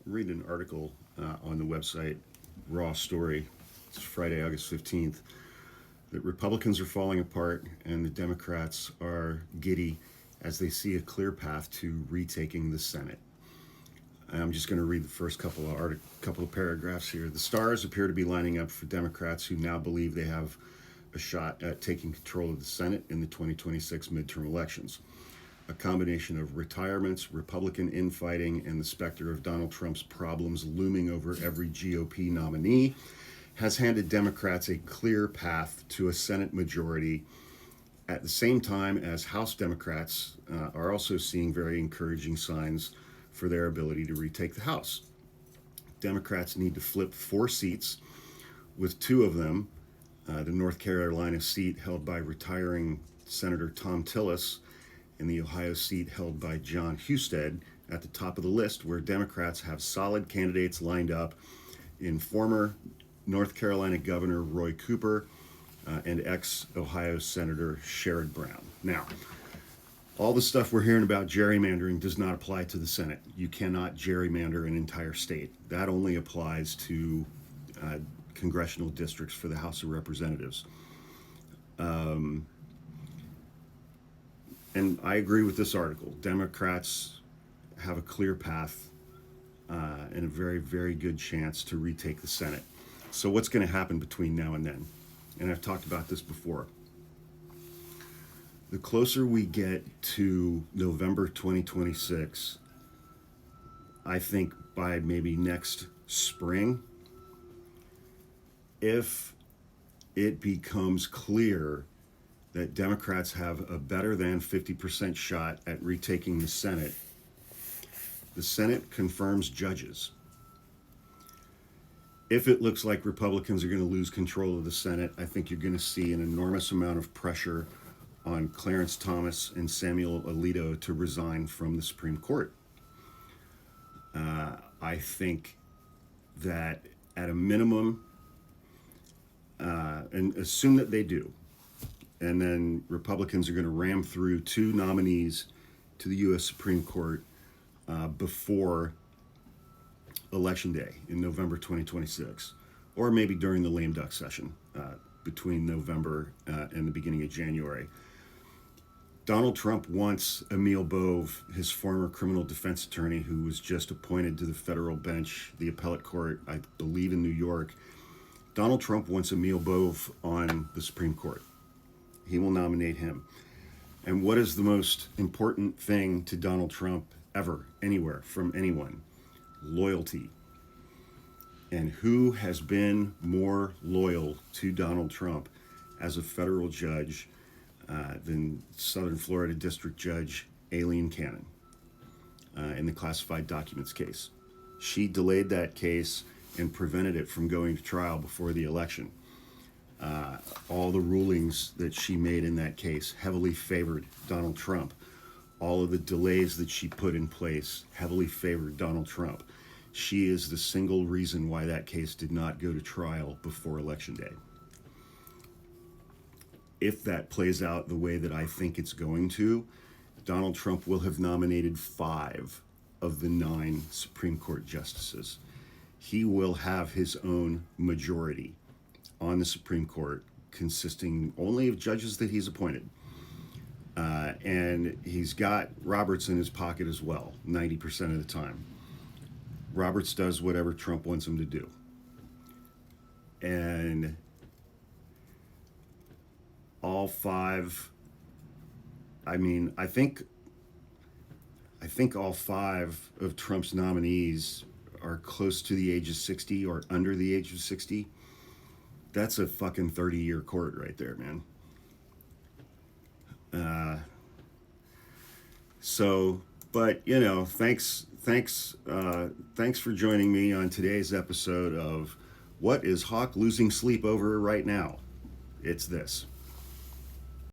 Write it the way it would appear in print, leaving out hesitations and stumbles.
read an article on the website Raw Story. It's Friday, August 15th. That Republicans are falling apart and the Democrats are giddy as they see a clear path to retaking the Senate. I'm just going to read the first couple of paragraphs here. The stars appear to be lining up for Democrats who now believe they have a shot at taking control of the Senate in the 2026 midterm elections. A combination of retirements, Republican infighting, and the specter of Donald Trump's problems looming over every GOP nominee has handed Democrats a clear path to a Senate majority at the same time as House Democrats are also seeing very encouraging signs for their ability to retake the House. Democrats need to flip 4 seats, with 2 of them, the North Carolina seat held by retiring Senator Thom Tillis and the Ohio seat held by John Husted at the top of the list, where Democrats have solid candidates lined up in former North Carolina Governor Roy Cooper and ex-Ohio Senator Sherrod Brown. Now, all the stuff we're hearing about gerrymandering does not apply to the Senate. You cannot gerrymander an entire state. That only applies to congressional districts for the House of Representatives. And I agree with this article. Democrats have a clear path and a very, very good chance to retake the Senate. So what's going to happen between now and then? And I've talked about this before. The closer we get to November 2026, I think by maybe next spring, if it becomes clear that Democrats have a better than 50% shot at retaking the Senate confirms judges. If it looks like Republicans are going to lose control of the Senate, I think you're going to see an enormous amount of pressure on Clarence Thomas and Samuel Alito to resign from the Supreme Court. I think that at a minimum, and assume that they do, and then Republicans are going to ram through 2 nominees to the U.S. Supreme Court before Election Day in November 2026, or maybe during the lame duck session between November and the beginning of January. Donald Trump wants Emil Bove, his former criminal defense attorney who was just appointed to the federal bench, the appellate court, I believe in New York. Donald Trump wants Emil Bove on the Supreme Court. He will nominate him. And what is the most important thing to Donald Trump ever, anywhere, from anyone? Loyalty. And who has been more loyal to Donald Trump as a federal judge than Southern Florida District Judge Aileen Cannon in the classified documents case? She delayed that case and prevented it from going to trial before the election. All the rulings that she made in that case heavily favored Donald Trump. All of the delays that she put in place heavily favored Donald Trump. She is the single reason why that case did not go to trial before Election Day. If that plays out the way that I think it's going to, Donald Trump will have nominated 5 of the 9 Supreme Court justices. He will have his own majority on the Supreme Court, consisting only of judges that he's appointed. And he's got Roberts in his pocket as well, 90% of the time. Roberts does whatever Trump wants him to do. And all 5, I think all 5 of Trump's nominees are close to the age of 60 or under the age of 60. That's a fucking 30-year court right there, man. But you know, thanks for joining me on today's episode of What is Hawk Losing Sleep Over Right Now? It's this.